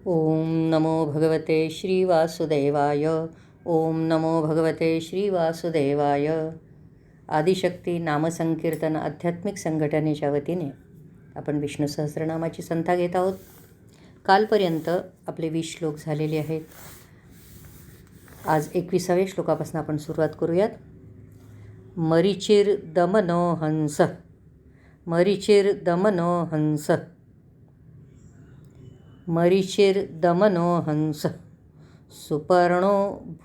ओम नमो भगवते श्रीवासुदेवाय. ओम नमो भगवते श्रीवासुदेवाय. आदिशक्ती नामसंकीर्तन आध्यात्मिक संघटनेच्या वतीने आपण विष्णू सहस्रनामाची संथा घेत आहोत. कालपर्यंत आपले 20 श्लोक झालेले आहेत. आज 21व्या श्लोकापासून आपण सुरुवात करूयात. मरीचिर दमनो हंस, मरीचिर दमनो हंस, मरीचिर दमनो हंस, सुपर्णो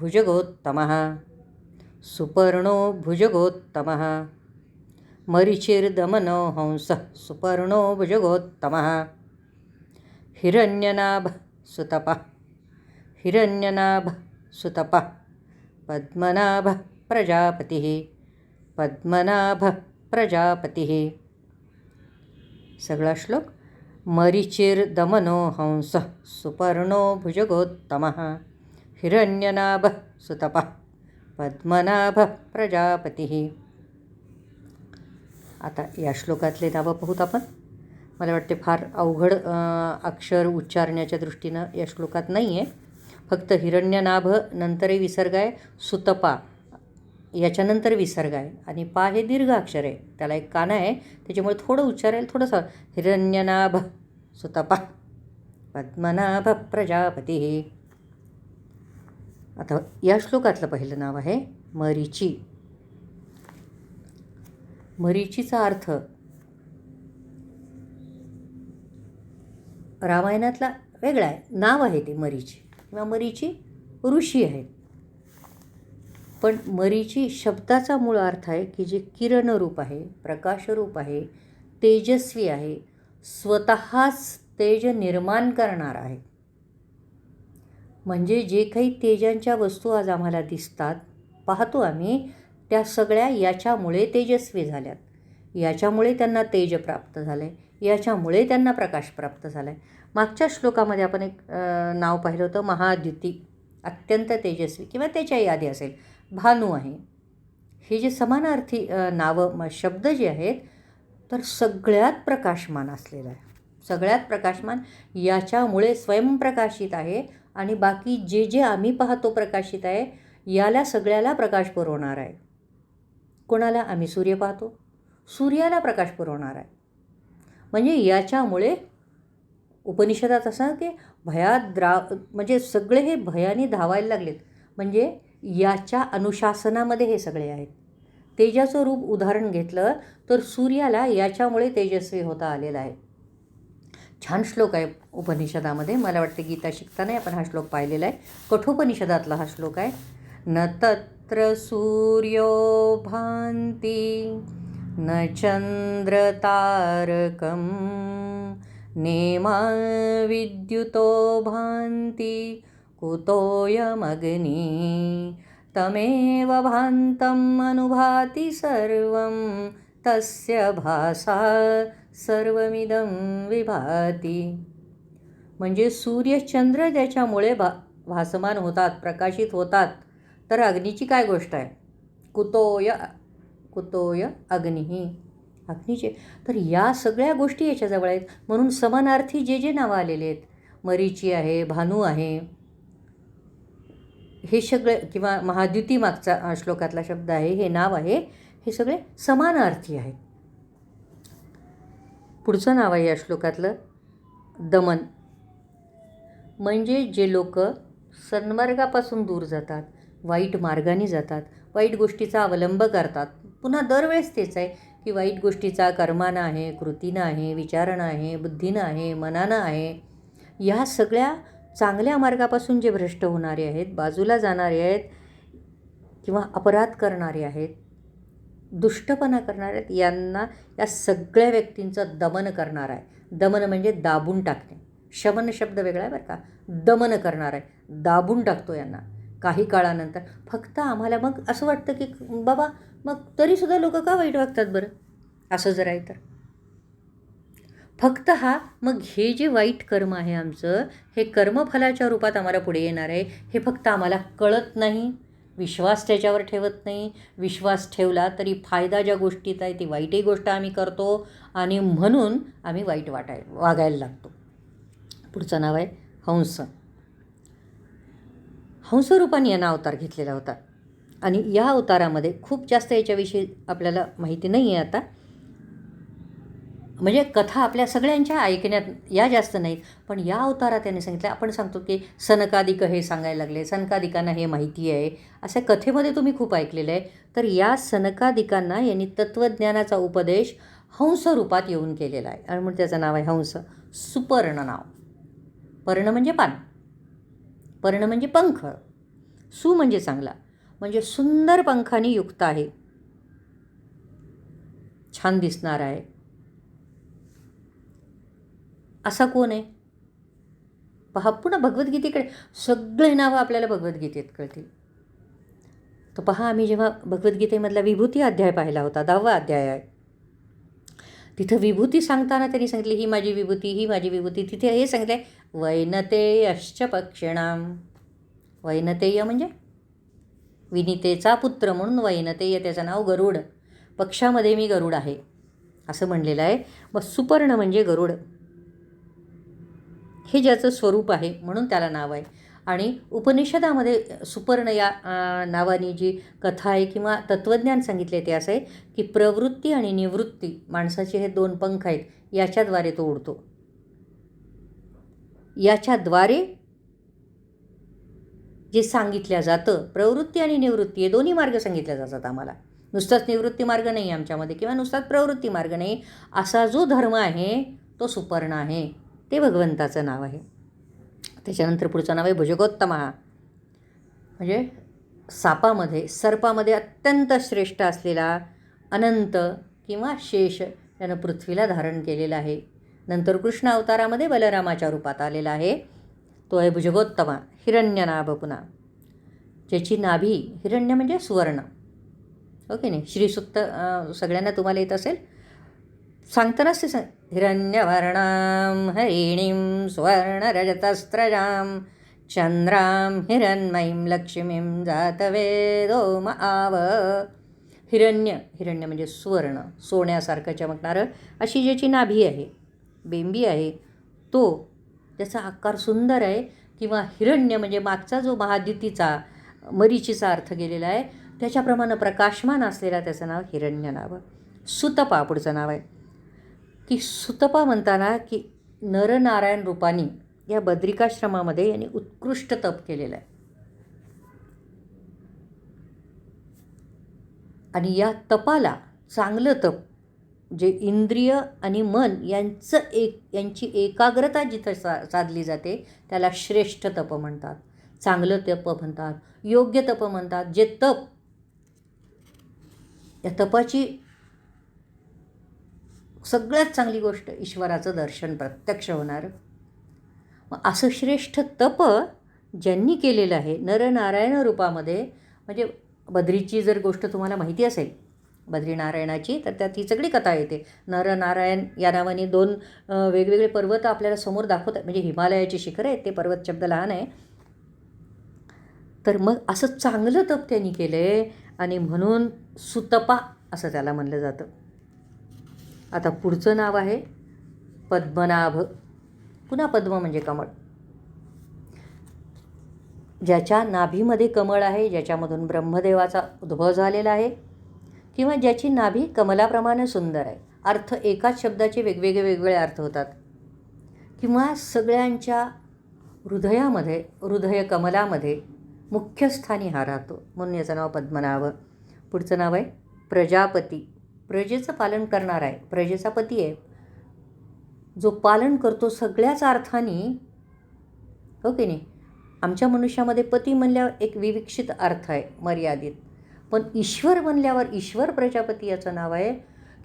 भुजगोत्तमः, सुपर्णो भुजगोत्तमः, मरीचिर दमनो हंस, सुपर्णो भुजगोत्तमः, हिरण्यनाभ सुतपः, हिरण्यनाभ सुतपः, पद्मनाभ प्रजापतिः, पद्मनाभ प्रजापतिः. सगळा श्लोक. मरीचिर दमनो हंस, सुपर्णो भुजगोत्तमः, हिरण्यनाभ सुतपः, पद्मनाभ प्रजापतिः. आता या श्लोकातले नावं पाहूत आपण. मला वाटते फार अवघड अक्षर उच्चारण्याच्या दृष्टीनं या श्लोकात नाही आहे. फक्त हिरण्यनाभ नंतरही विसर्ग आहे, सुतपा याच्यानंतर विसर्ग आहे आणि पा हे दीर्घ अक्षर आहे, त्याला एक काना आहे, त्याच्यामुळे थोडं उच्चारायला थोडंसं. हिरण्यनाभ सुतपा, पद्मनाभ प्रजापतिः. आता या श्लोकातलं पहिलं नाव आहे मरीची. मरीचीचा अर्थ रामायणातला वेगळा आहे. नाव आहे ते मरीची किंवा मरीची ऋषी आहेत. पण मरीची शब्दाचा मूळ अर्थ आहे की जे किरणरूप आहे, प्रकाशरूप आहे, तेजस्वी आहे, स्वतःच तेज निर्माण करणार आहे. म्हणजे जे काही तेजांच्या वस्तू आज आम्हाला दिसतात, पाहतो आम्ही, त्या सगळ्या याच्यामुळे तेजस्वी झाल्यात, याच्यामुळे त्यांना तेज प्राप्त झालं आहे, याच्यामुळे त्यांना प्रकाश प्राप्त झाला आहे. मागच्या श्लोकामध्ये आपण एक नाव पाहिलं होतं, महाद्युती, अत्यंत तेजस्वी किंवा त्याच्या यादी असेल, भानू आहे. हे जे समानार्थी नावं शब्द जे आहेत, तर सगळ्यात प्रकाशमान असलेलं आहे, सगळ्यात प्रकाशमान, याच्यामुळे स्वयंप्रकाशित आहे आणि बाकी जे जे आम्ही पाहतो प्रकाशित आहे, याला सगळ्याला प्रकाश पुरवणार आहे. कोणाला? आम्ही सूर्य पाहतो, सूर्याला प्रकाश पुरवणार आहे. म्हणजे याच्यामुळे उपनिषदात असं की म्हणजे सगळे हे भयाने धावायला लागलेत. म्हणजे याच्या अनुशासनामध्ये हे सगळे आहेत. तेजाचं रूप उदाहरण घेतलं तर सूर्याला याच्यामुळे तेजस्वी होता आलेला आहे. छान श्लोक आहे उपनिषदामध्ये. मला वाटते गीता शिकताना आपण हा श्लोक पाहिलेला आहे. कठोपनिषदातला हा श्लोक आहे. न तत्र सूर्यो भान्ति न चंद्र तारकं नेमा विद्युतो भान्ति कुतोऽयमग्नि तमेव भान्तम् अनुभाति सर्वं तस्य भासा सर्वमिदं विभाती. म्हणजे सूर्यचंद्र ज्याच्यामुळे भासमान होतात, प्रकाशित होतात, तर अग्नीची काय गोष्ट आहे? कुतोय अग्निही, अग्नीचे. तर या सगळ्या गोष्टी याच्याजवळ आहेत. म्हणून समानार्थी जे जे नावं आलेले आहेत, मरीची आहे, भानू आहे, हे सगळे, किंवा महाद्युती मागचा श्लोकातला शब्द आहे, हे नाव आहे, हे सगळे समानार्थी आहेत. पुढचं नाव आहे या श्लोकातलं दमन. म्हणजे जे लोक सन्मार्गापासून दूर जातात, वाईट मार्गाने जातात, वाईट गोष्टीचा अवलंब करतात. पुन्हा दरवेळेस तेच आहे की वाईट गोष्टीचा कर्मानं आहे, कृतीनं आहे, विचारानं आहे, बुद्धीनं आहे, मनानं आहे. या सगळ्या चांगल्या मार्गापासून जे भ्रष्ट होणारे आहेत, बाजूला जाणारे आहेत किंवा अपराध करणारे आहेत, दुष्टपणा करणारे आहेत, यांना, या सगळ्या व्यक्तींचं दमन करणार आहे. दमन म्हणजे दाबून टाकणे. शमन शब्द वेगळा आहे बरं का. दमन करणार आहे, दाबून टाकतो यांना काही काळानंतर. फक्त आम्हाला मग असं वाटतं की बाबा, मग तरीसुद्धा लोक का वाईट वागतात बरं, असं जर आहे तर. फक्त मग हे जे वाईट कर्म आहे आमचं, हे कर्मफलाच्या रूपात आम्हाला पुढे येणार आहे, हे फक्त आम्हाला कळत नाही, विश्वास त्याच्यावर ठेवत नाही. विश्वास ठेवला तरी फायदा ज्या गोष्टीत आहे ती वाईटही गोष्ट आम्ही करतो आणि म्हणून आम्ही वाईट वागायला लागतो. पुढचं नाव आहे हंस. हंसरूपाने यानं अवतार घेतलेला होता. आणि या अवतारामध्ये खूप जास्त याच्याविषयी आपल्याला माहिती नाही आहे आता. म्हणजे कथा आपल्या सगळ्यांच्या ऐकण्यात या जास्त नाहीत, पण या अवतारात त्याने सांगितलं. आपण सांगतो की सनकादिक हे सांगायला लागले, सनकादिकांना हे माहिती आहे, असं कथेमध्ये तुम्ही खूप ऐकलेलं आहे. तर या सनकादिकांना यांनी तत्त्वज्ञानाचा उपदेश हंसरूपात येऊन केलेला आहे. आणि म्हणून त्याचं नाव आहे हंस. सुपर्ण नाव. पर्ण म्हणजे पान, पर्ण म्हणजे पंख, सु म्हणजे चांगला, म्हणजे सुंदर पंखांनी युक्त आहे, छान दिसणार आहे. असा कोण आहे पहा. पुन्हा भगवद्गीतेकडे सगळे नावं आपल्याला भगवद्गीतेत कळतील. तर पहा, आम्ही जेव्हा भगवद्गीतेमधला विभूती अध्याय पाहिला होता, 10वा अध्याय आहे, तिथं विभूती सांगताना त्यांनी सांगितली ही माझी विभूती, ही माझी विभूती. तिथे हे सांगितलं वैनतेयश्च पक्षिणाम. वैनतेय म्हणजे विनितेचा पुत्र, म्हणून वैनतेय, त्याचं नाव गरुड. पक्षामध्ये मी गरुड आहे असं म्हणलेलं आहे. मग सुपर्ण म्हणजे गरुड, हे ज्याचं स्वरूप आहे म्हणून त्याला नाव आहे. आणि उपनिषदामध्ये सुपर्ण या नावाने जी कथा आहे किंवा तत्त्वज्ञान सांगितले ते असं आहे की प्रवृत्ती आणि निवृत्ती, माणसाचे हे 2 पंख आहेत, याच्याद्वारे तो उडतो. याच्याद्वारे जे सांगितलं जातं, प्रवृत्ती आणि निवृत्ती हे दोन्ही मार्ग सांगितले जातात आम्हाला. नुसताच निवृत्ती मार्ग नाही आमच्यामध्ये, किंवा नुसताच प्रवृत्ती मार्ग नाही. असा जो धर्म आहे तो सुपर्ण आहे, ते भगवंताचं नाव आहे. त्याच्यानंतर पुढचं नाव आहे भुजगोत्तम. म्हणजे सापामध्ये, सर्पामध्ये अत्यंत श्रेष्ठ असलेला अनंत किंवा शेष त्यानं पृथ्वीला धारण केलेला आहे. नंतर कृष्ण अवतारामध्ये बलरामाच्या रूपात आलेला आहे, तो आहे भुजगोत्तमा. हिरण्यनाभ पुन्हा, ज्याची नाभी, हिरण्य म्हणजे सुवर्ण, ओके नाही. श्रीसूक्त सगळ्यांना तुम्हाला येत असेल, सांगतानाच ते हिरण्यवर्णां हरिणीं सुवर्णरजतस्रजां चंद्रां हिरण्मयीं लक्ष्मीं जातवेदो आव. हिरण्य, हिरण्य म्हणजे सुवर्ण, सोन्यासारखं चमकणारं, अशी ज्याची नाभी आहे, बेंबी आहे, तो त्याचा आकार सुंदर आहे. किंवा हिरण्य म्हणजे मागचा जो महाद्युतीचा मरीचीचा अर्थ गेलेला आहे त्याच्याप्रमाणे प्रकाशमान असलेला त्याचं नाव हिरण्य नाव. सुतपा पुढचं नाव आहे. की सुतपा म्हणताना की नरनारायण रूपानी या बद्रिकाश्रमामध्ये यांनी उत्कृष्ट तप केलेलं आहे. आणि या तपाला, चांगलं तप, जे इंद्रिय आणि मन यांची एकाग्रता जिथं साधली जाते त्याला श्रेष्ठ तप म्हणतात, चांगलं तप म्हणतात, योग्य तप म्हणतात. जे तप, या तपाची सगळ्यात चांगली गोष्ट ईश्वराचं दर्शन प्रत्यक्ष होणार. मग असं श्रेष्ठ तप ज्यांनी केलेलं आहे नरनारायण रूपामध्ये, म्हणजे बद्रीची जर गोष्ट तुम्हाला माहिती असेल बद्रीनारायणाची, तर त्यात ही सगळी कथा येते. नरनारायण या नावाने 2 वेगवेगळे पर्वत आपल्याला समोर दाखवतात, म्हणजे हिमालयाची शिखरं आहेत, ते पर्वत शब्द लहान आहे. तर मग असं चांगलं तप त्यांनी केलं आहे आणि म्हणून सुतपा असं त्याला म्हणलं जातं. आता पुढचं नाव आहे पद्मनाभ. पुन्हा पद्म म्हणजे कमळ. ज्याच्या नाभीमध्ये कमळ आहे, ज्याच्यामधून ब्रह्मदेवाचा उद्भव झालेला आहे, किंवा ज्याची नाभी कमलाप्रमाणे सुंदर आहे. अर्थ एकाच शब्दाचे वेगवेगळे अर्थ होतात. किंवा सगळ्यांच्या हृदयामध्ये, हृदय कमलामध्ये मुख्य स्थानी हा राहतो, म्हणून याचं नाव पद्मनाभ. पुढचं नाव आहे प्रजापती. प्रजेचं पालन करणार आहे, प्रजेचा पती आहे, जो पालन करतो सगळ्याच अर्थाने, हो की नाही. आमच्या मनुष्यामध्ये पती म्हणल्यावर एक विविक्षित अर्थ आहे, मर्यादित. पण ईश्वर म्हणल्यावर ईश्वर प्रजापती याचं नाव आहे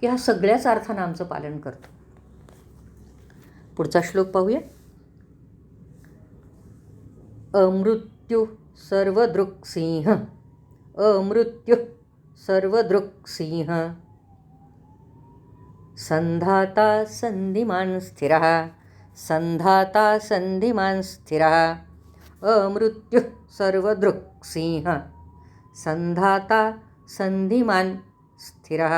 की हा सगळ्याच अर्थानं आमचं पालन करतो. पुढचा श्लोक पाहूया. अमृत्यू सर्वदृक्सिंह. अमृत्यू सर्वदृक्सिंह संधाता संधिमान स्थिरः. संधाता संधिमान स्थिरः. अमृत्यू सर्वदृक्सिंह संधाता संधिमान स्थिरः.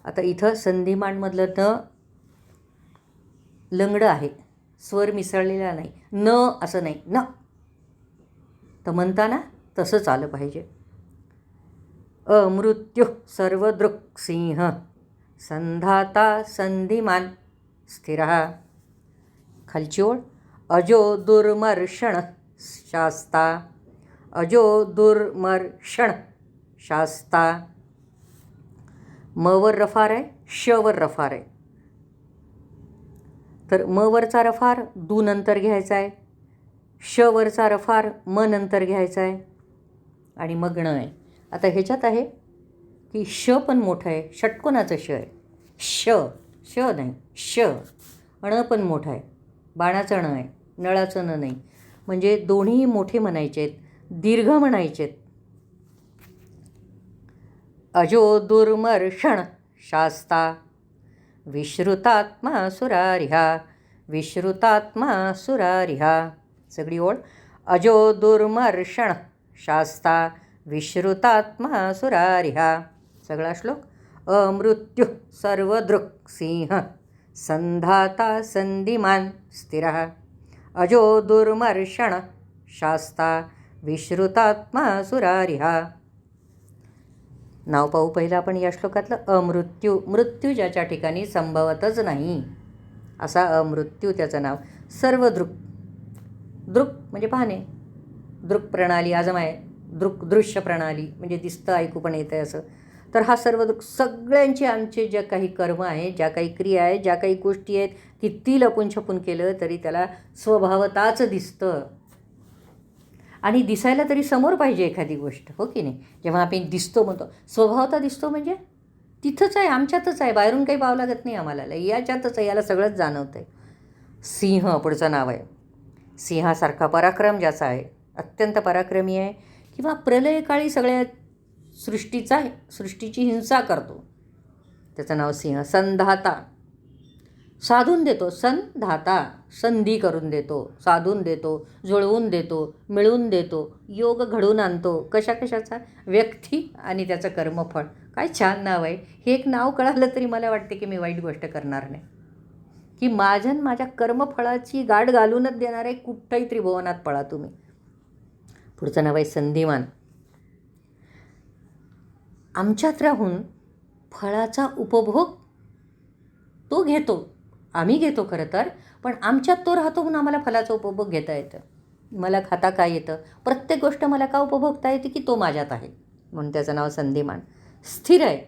आता इथं संधिमानमधलं न लंगडं आहे, स्वर मिसळलेला नाही, न असं नाही, न. तर म्हणताना तसंच आलं पाहिजे. अमृत्यू सर्वदृक् सिंह संधाता संधिमान स्थिरः. खालची ओळ. अजो दुर्मर्षण शास्ता. अजो दुर्मर्षण शास्ता. म वर रफार आहे, श वर रफार आहे. तर म वरचा रफार दू नंतर घ्यायचा आहे, श वरचा रफार म नंतर घ्यायचा आहे आणि मग ण आहे. आता ह्याच्यात आहे की श पण मोठं आहे, षटकोनाचं श आहे. श श नाही, श. ण पण मोठं आहे, बाणाचं ण आहे, नळाचं न नाही. म्हणजे दोन्ही मोठे म्हणायचे आहेत, दीर्घ म्हणायचे आहेत. अजो दुर्मर्षण शास्ता विश्रुतात्मा सुरारिहा. विश्रुतात्मा सुरारिहा. सगळी ओळ. अजो दुर्मर्षण शास्ता विश्रुतात्मा सुरारिहा. सगळा श्लोक. अमृत्यू सर्वदृक् सिंह संधाता संधिमान स्थिरः. अजो दुर्मर्षण शास्ता विश्रुतात्मा सुरारिहा. नाव पाहू पहिलं आपण या श्लोकातलं. अमृत्यू. मृत्यू ज्याच्या ठिकाणी संभवतच नाही असा अमृत्यू त्याचं नाव. सर्वदृक्. दृक् म्हणजे पाहणे, दृक् प्रणाली आजम आहे. दृश्य प्रणाली म्हणजे दिसतं, ऐकू पण येतं असं. तर हा सर्वदृक् सगळ्यांचे आमचे ज्या काही कर्म आहेत, ज्या काही क्रिया आहेत, ज्या काही गोष्टी आहेत, किती लपून छपून केलं तरी त्याला स्वभावताच दिसतं. आणि दिसायला तरी समोर पाहिजे एखादी गोष्ट, हो की नाही. जेव्हा आपण दिसतो म्हणतो, स्वभावता दिसतो म्हणजे तिथंच आहे, आमच्यातच आहे, बाहेरून काही पाहावं लागत नाही आम्हाला, याच्यातच आहे, याला सगळंच जाणवतं आहे. सिंह पुढचं नाव आहे. सिंहासारखा पराक्रम ज्याचा आहे, अत्यंत पराक्रमी आहे, किंवा प्रलयकाळी सगळ्या सृष्टीची हिंसा करतो, त्याचं नाव सिंह. संधाता. साधून देतो. संधाता. संधी करून देतो, साधून देतो, जुळवून देतो, मिळवून देतो, योग घडवून आणतो. कशाचा? व्यक्ती आणि त्याचं कर्मफळ. काय छान नाव आहे. हे एक नाव कळालं तरी मला वाटते की मी वाईट गोष्ट करणार नाही, की माझ्या कर्मफळाची गाठ घालूनच देणार आहे. कुठंही त्रिभुवनात पळा तुम्ही. पुढचं नाव आहे संधिमान. आमच्यात राहून फळाचा उपभोग तो घेतो, आम्ही घेतो खरं तर, पण आमच्यात तो राहतो म्हणून आम्हाला फळाचा उपभोग घेता येतं. मला खाता काय येतं, प्रत्येक गोष्ट मला का उपभोगता येते की तो माझ्यात आहे, म्हणून त्याचं नाव संधिमान. स्थिर आहे.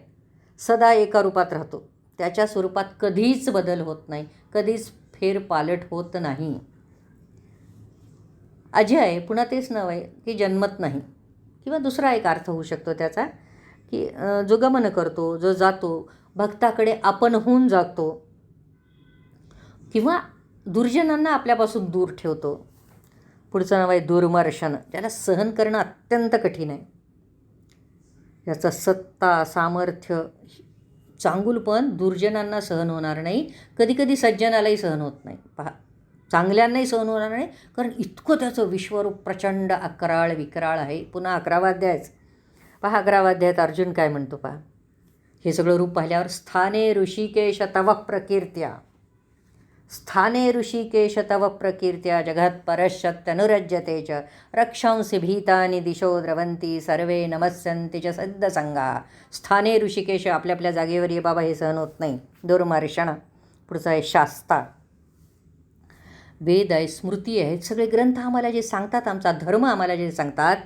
सदा एका रूपात राहतो, त्याच्या स्वरूपात कधीच बदल होत नाही, कधीच फेरपालट होत नाही. अजय आहे. पुन्हा तेच नाव आहे की जन्मत नाही. किंवा दुसरा एक अर्थ होऊ शकतो त्याचा, की जो गमन करतो, जो जातो, भक्ताकडे आपण होऊन जातो, किंवा दुर्जनांना आपल्यापासून दूर ठेवतो. पुढचं नाव आहे दुर्मर्शन. त्याला सहन करणं अत्यंत कठीण आहे. याचं सत्ता, सामर्थ्य, चांगुलपण दुर्जनांना सहन होणार नाही, कधीकधी सज्जनालाही सहन होत नाही. पहा, चांगल्यांनाही सहन होणार नाही, कारण इतकं त्याचं विश्वरूप प्रचंड अकराळ विकराळ आहे. पुन्हा 11वा अध्यायच पहा. 11वा अध्यायात अर्जुन काय म्हणतो पहा. हे सगळं रूप पाहिल्यावर स्थाने ऋषिकेश तव प्रकीर्त्या. स्थाने ऋषिकेश तव प्रकीर्त्या जगत परश्यत्यनुरज्यते च रक्षांसि भीतानि दिशो द्रवंती सर्वे नमस्यन्ति च सद्दसंगा. स्थाने ऋषिकेश. आपल्या आपल्या जागेवर ये बाबा, हे सहन होत नाही. दुर्मर्षण. पुढचं आहे शास्ता. वेद आहे, स्मृती आहेत, सगळे ग्रंथ आम्हाला जे सांगतात, आमचा धर्म आम्हाला जे सांगतात,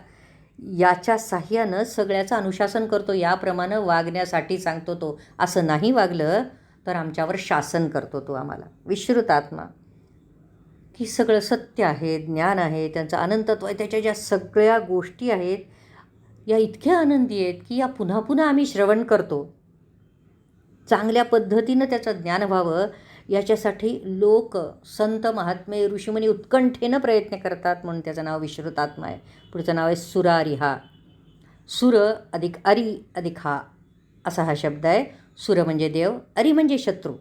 याच्या साह्यानं सगळ्याचं अनुशासन करतो. याप्रमाणे वागण्यासाठी सांगतो तो. असं नाही वागलं तर आमच्यावर शासन करतो तो आम्हाला. विश्रुतात्मा, की सगळं सत्य आहे, ज्ञान आहे, त्यांचं अनंतत्व आहे, त्याच्या ज्या सगळ्या गोष्टी आहेत या इतक्या आनंदी आहेत की या पुन्हा पुन्हा आम्ही श्रवण करतो. चांगल्या पद्धतीनं त्याचं ज्ञान व्हावं याच्यासाठी लोक, संत, महात्मे, ऋषीमुनी उत्कंठेनं प्रयत्न करतात, म्हणून त्याचं नाव विश्रुतात्मा आहे. पुढचं नाव आहे सुरारिहा. सुर अधिक अरी अधिक हा असा हा शब्द आहे. सुर म्हणजे देव, अरी म्हणजे शत्रू.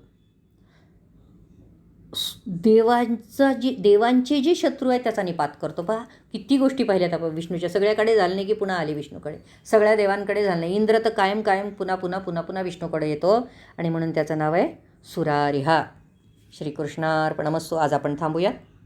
देवांचे जे शत्रू आहेत त्याचा निपात करतो. पहा, किती गोष्टी पाहिल्यात आपण विष्णूच्या. सगळ्याकडे झालं नाही की पुन्हा आले विष्णूकडे, सगळ्या देवांकडे झालं नाही. इंद्र तर कायम पुन्हा विष्णूकडे येतो, आणि म्हणून त्याचं नाव आहे सुरारिहा. श्रीकृष्णार्पणमस्तु. आज आपण थांबूया.